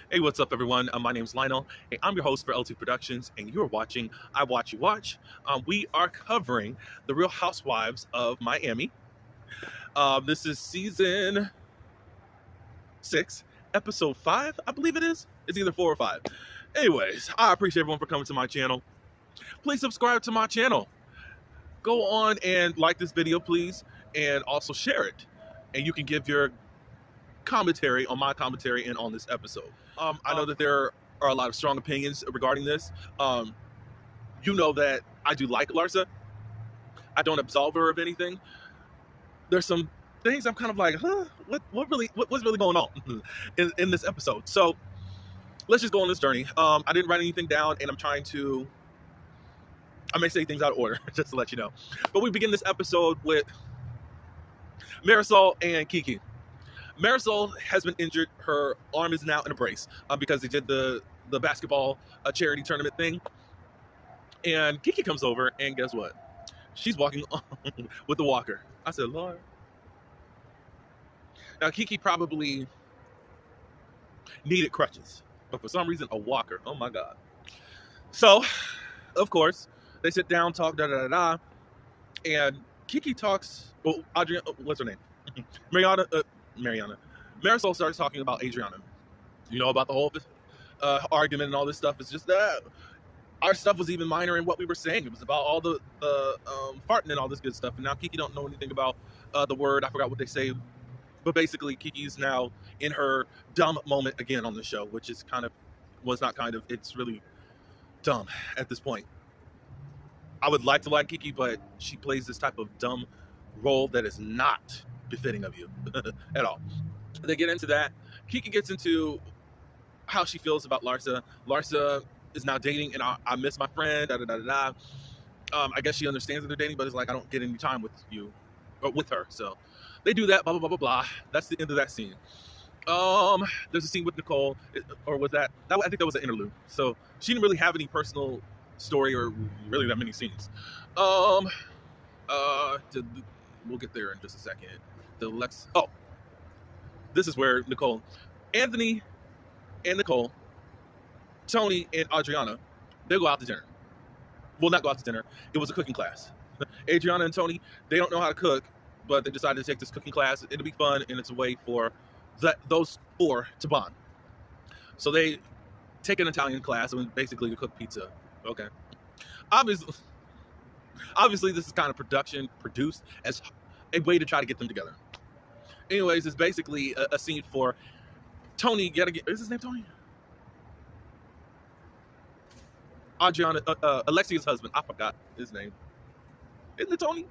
Hey, what's up, everyone? My name's Lionel. Hey, I'm your host for LT Productions, and you're watching I Watch You Watch. We are covering the Real Housewives of Miami. This is season 6, episode 5, I believe it is. It's either 4 or 5. Anyways, I appreciate everyone for coming to my channel. Please subscribe to my channel. Go on and like this video, please, and also share it. And you can give your commentary on my commentary and on this episode. I know that there are a lot of strong opinions regarding this. You know that I do like Larsa. I don't absolve her of anything. There's some things I'm kind of like, what's really going on in this episode? So let's just go on this journey. I didn't write anything down, and I may say things out of order, just to let you know. But we begin this episode with Marisol and Kiki. Marisol has been injured. Her arm is now in a brace because they did the basketball charity tournament thing. And Kiki comes over, and guess what? She's walking with the walker. I said, Lord. Now, Kiki probably needed crutches, but for some reason, a walker. Oh, my God. So, of course, they sit down, talk, da-da-da-da, and Kiki talks, well, Adriana, what's her name? Mariana. Marisol starts talking about Adriana. You know, about the whole argument and all this stuff. It's just that our stuff was even minor in what we were saying. It was about all the farting and all this good stuff. And now Kiki don't know anything about the word. I forgot what they say. But basically, Kiki's now in her dumb moment again on the show, which is it's really dumb at this point. I would like to like Kiki, but she plays this type of dumb role that is not befitting of you at all. They get into that. Kiki gets into how she feels about Larsa. Larsa is now dating, and I miss my friend. I guess she understands that they're dating, but it's like I don't get any time with you or with her. So they do that. Blah blah blah blah blah. That's the end of that scene. There's a scene with Nicole, or was that? I think that was an interlude. So she didn't really have any personal story or really that many scenes. We'll get there in just a second. This is where Anthony and Nicole, Tony and Adriana, they go out to dinner. Well, not go out to dinner. It was a cooking class. Adriana and Tony, they don't know how to cook, but they decided to take this cooking class. It'll be fun, and it's a way for those four to bond. So they take an Italian class and basically to cook pizza. Okay. Obviously, this is kind of produced as a way to try to get them together. Anyways, it's basically a scene for Tony. Is his name Tony? Adriana, Alexia's husband. I forgot his name. Isn't it Tony?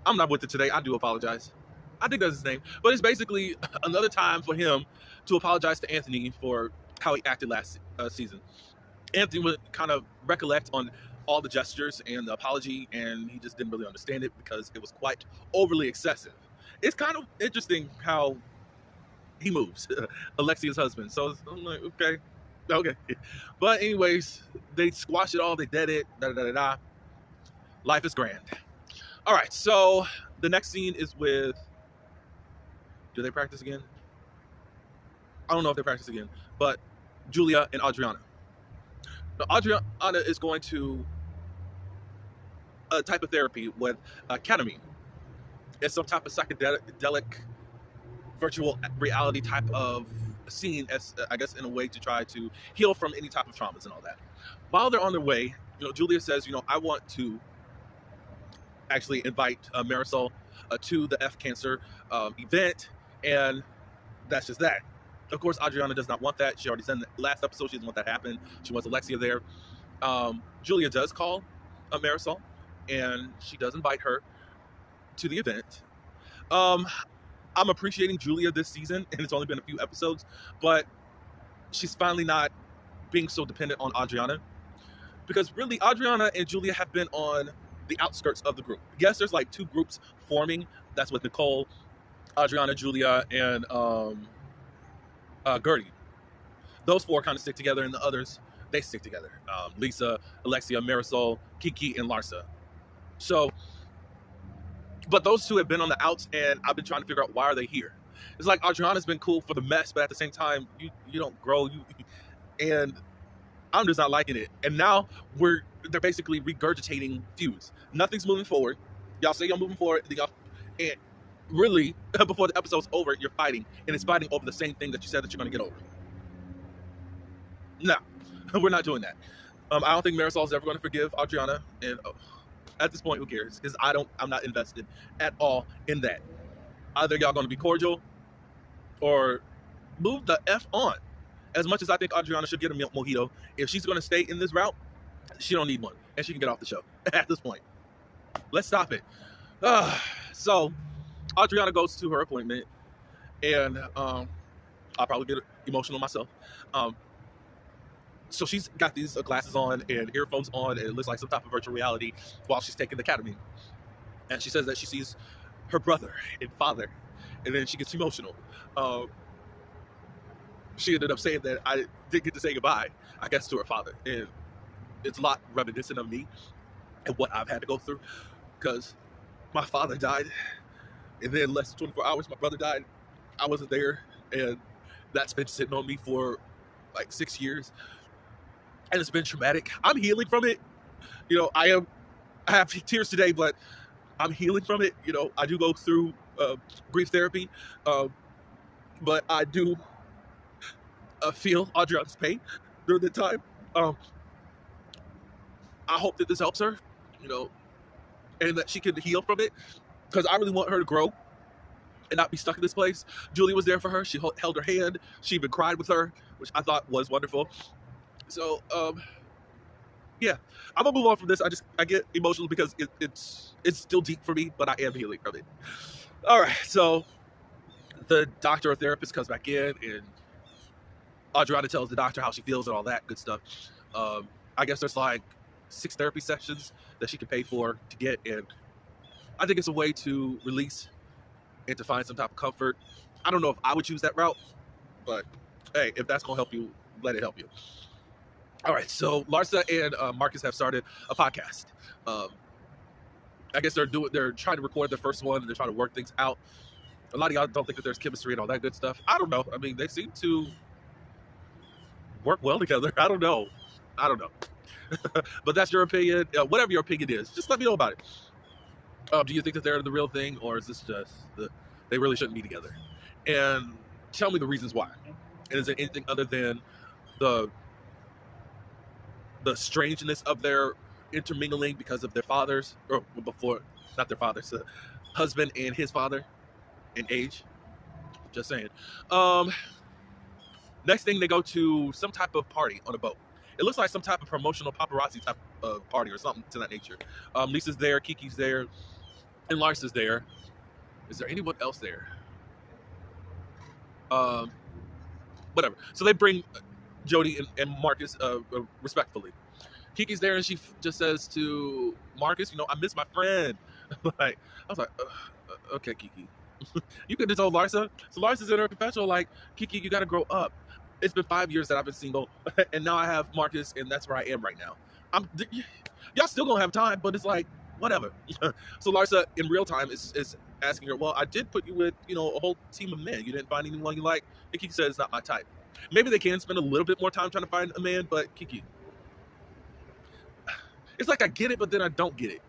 I'm not with it today. I do apologize. I think that's his name. But it's basically another time for him to apologize to Anthony for how he acted last season. Anthony would kind of recollect on all the gestures and the apology, and he just didn't really understand it because it was quite overly excessive. It's kind of interesting how he moves, Alexia's husband. So I'm like, okay. But anyways, they squash it all. They dead it. Da-da-da-da-da. Life is grand. All right, so the next scene is with, do they practice again? I don't know if they practice again, but Julia and Adriana. Now, Adriana is going to a type of therapy with ketamine. It's some type of psychedelic virtual reality type of scene, as I guess, in a way to try to heal from any type of traumas and all that. While they're on their way, Julia says, I want to actually invite Marisol to the F Cancer event, and that's just that. Of course, Adriana does not want that. She already said in the last episode she doesn't want that to happen. She wants Alexia there. Julia does call Marisol, and she does invite her to the event. I'm appreciating Julia this season, and it's only been a few episodes, but she's finally not being so dependent on Adriana, because really Adriana and Julia have been on the outskirts of the group. Yes, there's like 2 groups forming. That's with Nicole, Adriana, Julia, and Gertie. Those 4 kind of stick together, and the others, they stick together. Lisa, Alexia, Marisol, Kiki, and Larsa. So, but those 2 have been on the outs, and I've been trying to figure out why are they here. It's like Adriana's been cool for the mess, but at the same time, you don't grow. And I'm just not liking it. And now they're basically regurgitating feuds. Nothing's moving forward. Y'all say y'all moving forward, and really before the episode's over, you're fighting, and it's fighting over the same thing that you said that you're going to get over. No, we're not doing that. I don't think Marisol's ever going to forgive Adriana, and at this point, who cares? Because I'm not invested at all in that. Either y'all going to be cordial or move the F on. As much as I think Adriana should get a mojito, if she's going to stay in this route, she don't need one, and she can get off the show at this point. Let's stop it. So Adriana goes to her appointment, and I'll probably get emotional myself. So she's got these glasses on and earphones on, and it looks like some type of virtual reality while she's taking the ketamine. And she says that she sees her brother and father, and then she gets emotional. She ended up saying that I didn't get to say goodbye, I guess, to her father. And it's a lot reminiscent of me and what I've had to go through, because my father died, and then less than 24 hours, my brother died. I wasn't there, and that's been sitting on me for like 6 years, and it's been traumatic. I'm healing from it. I have tears today, but I'm healing from it. I do go through grief therapy, but I do feel Adriana's pain during the time. I hope that this helps her, and that she can heal from it, because I really want her to grow and not be stuck in this place. Julie was there for her. She held her hand. She even cried with her, which I thought was wonderful. So, yeah, I'm gonna move on from this. I get emotional because it's still deep for me, but I am healing from it. All right, so the doctor or therapist comes back in, and Adriana tells the doctor how she feels and all that good stuff. I guess there's like 6 therapy sessions that she can pay for to get, and I think it's a way to release and to find some type of comfort. I don't know if I would choose that route, but hey, if that's gonna help you, let it help you. All right, so Larsa and Marcus have started a podcast. I guess they're trying to record their first one, and they're trying to work things out. A lot of y'all don't think that there's chemistry and all that good stuff. I don't know. I mean, they seem to work well together. I don't know. But that's your opinion. Whatever your opinion is, just let me know about it. Do you think that they're the real thing, or is this just they really shouldn't be together? And tell me the reasons why. And is it anything other than the strangeness of their intermingling because of their fathers, or before, not their fathers, the husband and his father in age? Just saying. Next thing, they go to some type of party on a boat. It looks like some type of promotional paparazzi type of party or something to that nature. Lisa's there, Kiki's there, and Larsa's there. Is there anyone else there? Whatever. So they bring Jody and Marcus respectfully. Kiki's there, and she just says to Marcus, I miss my friend. I was like, okay, Kiki. You could have told Larsa. So Larsa's in her confessional like, Kiki, you got to grow up. It's been 5 years that I've been single, and now I have Marcus, and that's where I am right now. Y'all still gonna have time, but it's like, whatever. So Larsa, in real time, is asking her, well, I did put you with, a whole team of men. You didn't find anyone you like. And Kiki said it's not my type. Maybe they can spend a little bit more time trying to find a man, but Kiki, it's like I get it, but then I don't get it.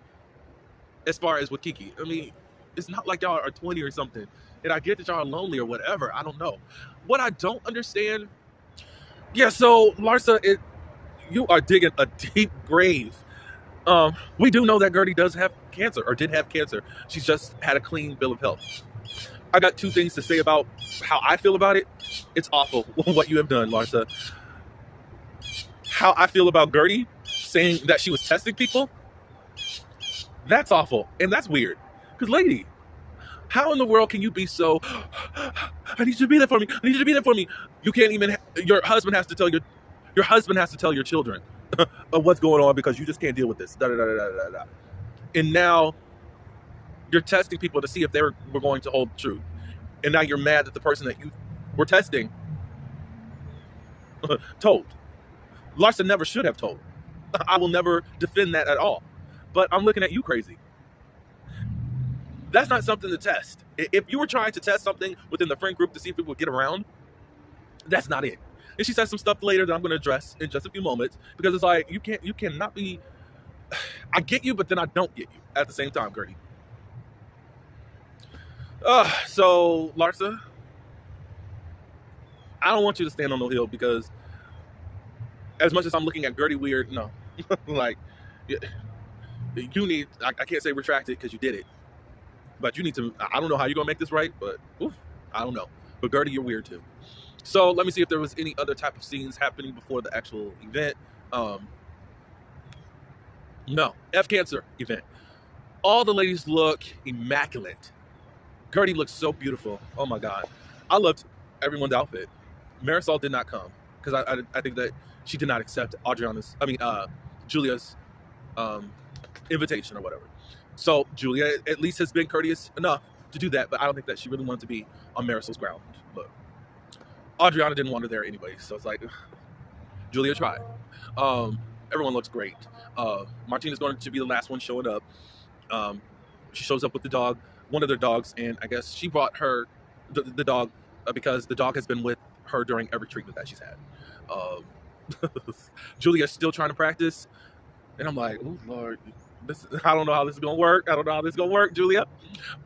As far as with Kiki, I mean, it's not like y'all are 20 or something. And I get that y'all are lonely or whatever. I don't know. What I don't understand, so Larsa, you are digging a deep grave. We do know that Gertie does have cancer, or did have cancer. She's just had a clean bill of health. I got 2 things to say about how I feel about it. It's awful what you have done, Larsa. How I feel about Gertie saying that she was testing people, that's awful. And that's weird. Because, lady, how in the world can you be so, I need you to be there for me. I need you to be there for me. You can't even, your husband has to tell your children of what's going on because you just can't deal with this. Da, da, da, da, da, da. And now you're testing people to see if they were going to hold true. And now you're mad that the person that you were testing told. Larsa never should have told. I will never defend that at all. But I'm looking at you crazy. That's not something to test. If you were trying to test something within the friend group to see if people would get around, that's not it. And she said some stuff later that I'm going to address in just a few moments, because it's like you cannot be. I get you, but then I don't get you at the same time, Gertie. So Larsa, I don't want you to stand on no hill, because as much as I'm looking at Gertie weird, no, like you need. I can't say retract it because you did it, but you need to. I don't know how you're gonna make this right, but I don't know. But Gertie, you're weird too. So let me see if there was any other type of scenes happening before the actual event. No, F Cancer event. All the ladies look immaculate. Gertie looks so beautiful. Oh my God. I loved everyone's outfit. Marisol did not come because I think that she did not accept Julia's invitation or whatever. So Julia at least has been courteous enough to do that, but I don't think that she really wanted to be on Marisol's ground. Look, Adriana didn't want her there anyway, so it's like, Julia tried. Everyone looks great. Martina's going to be the last one showing up. She shows up with the dog, one of their dogs, and I guess she brought her the dog because the dog has been with her during every treatment that she's had. Julia's still trying to practice, and I'm like, oh Lord, I don't know how this is gonna work. I don't know how this is gonna work, Julia.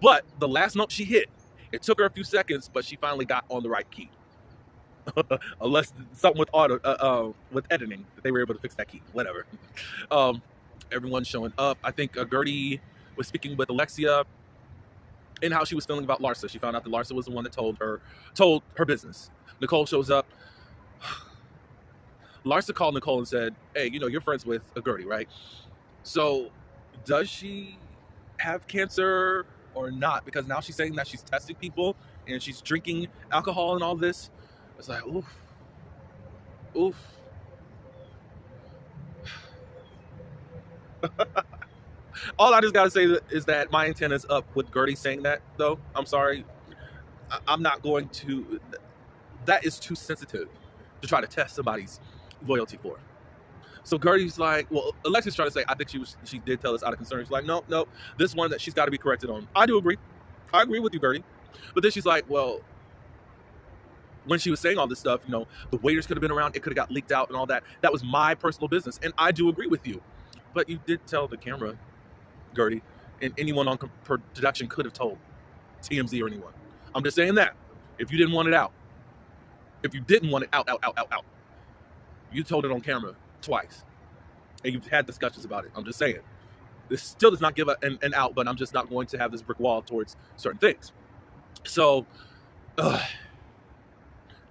But the last note she hit, it took her a few seconds, but she finally got on the right key. Unless something with editing, they were able to fix that key. Whatever. Everyone's showing up. I think Gertie was speaking with Alexia and how she was feeling about Larsa. She found out that Larsa was the one that told her business. Nicole shows up. Larsa called Nicole and said, "Hey, you're friends with Gertie, right? So, does she have cancer or not? Because now she's saying that she's testing people and she's drinking alcohol and all this." It's like, oof. All I just gotta say is that my antenna is up with Gertie saying that, though. I'm sorry. I'm not going to. That is too sensitive to try to test somebody's loyalty for. So Gertie's like, well, Alexia's trying to say, I think she did tell us out of concern. She's like, no, this one that she's got to be corrected on. I do agree. I agree with you, Gertie. But then she's like, well, when she was saying all this stuff, the waiters could have been around, it could have got leaked out and all that. That was my personal business, and I do agree with you. But you did tell the camera, Gertie, and anyone on production could have told TMZ or anyone. I'm just saying that. If you didn't want it out. If you didn't want it out. You told it on camera twice. And you've had discussions about it. I'm just saying. This still does not give an out, but I'm just not going to have this brick wall towards certain things. So,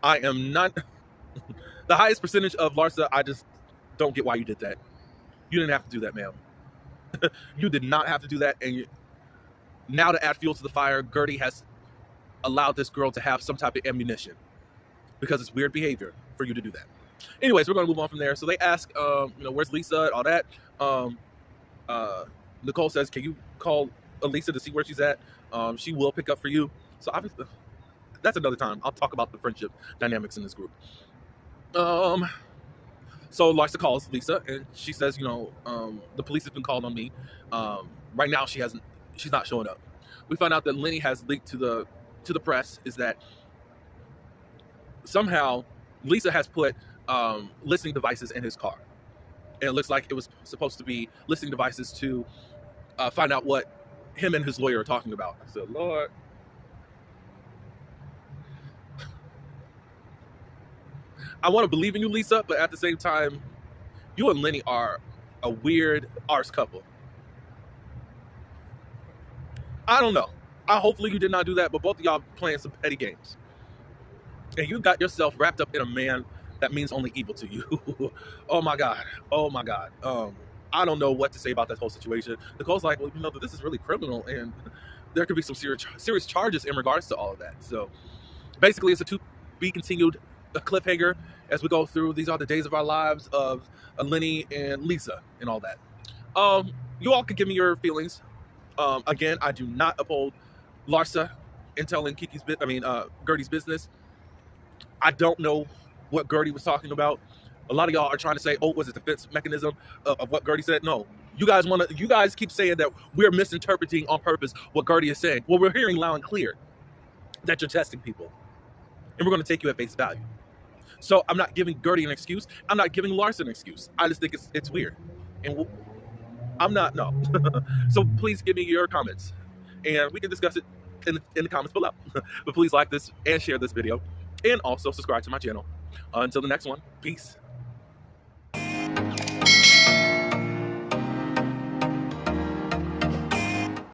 I am not the highest percentage of Larsa. I just don't get why you did that. You didn't have to do that, ma'am. You did not have to do that. And now to add fuel to the fire, Gertie has allowed this girl to have some type of ammunition because it's weird behavior for you to do that. Anyways, we're going to move on from there. So they ask, where's Lisa and all that. Nicole says, can you call Lisa to see where she's at? She will pick up for you. So obviously, that's another time. I'll talk about the friendship dynamics in this group. So Larsa calls Lisa and she says, the police have been called on me. Right now she's not showing up. We found out that Lenny has leaked to the press is that somehow Lisa has put listening devices in his car. And it looks like it was supposed to be listening devices to find out what him and his lawyer are talking about. I said, Lord. I want to believe in you, Lisa, but at the same time, you and Lenny are a weird arse couple. I don't know. Hopefully you did not do that, but both of y'all playing some petty games. And you got yourself wrapped up in a man that means only evil to you. Oh my God. I don't know what to say about that whole situation. Nicole's like, well, this is really criminal, and there could be some serious charges in regards to all of that. So basically, it's a to be continued cliffhanger as we go through. These are the days of our lives of Lenny and Lisa and all that. You all can give me your feelings. Again, I do not uphold Larsa in telling Gertie's business. I don't know what Gertie was talking about. A lot of y'all are trying to say, oh, was it defense mechanism of what Gertie said? No. You guys keep saying that we're misinterpreting on purpose what Gertie is saying. Well, we're hearing loud and clear that you're testing people. And we're going to take you at face value. So I'm not giving Gertie an excuse. I'm not giving Larson an excuse. I just think it's weird. And I'm not, no. So please give me your comments. And we can discuss it in the comments below. But please like this and share this video. And also subscribe to my channel. Until the next one, peace.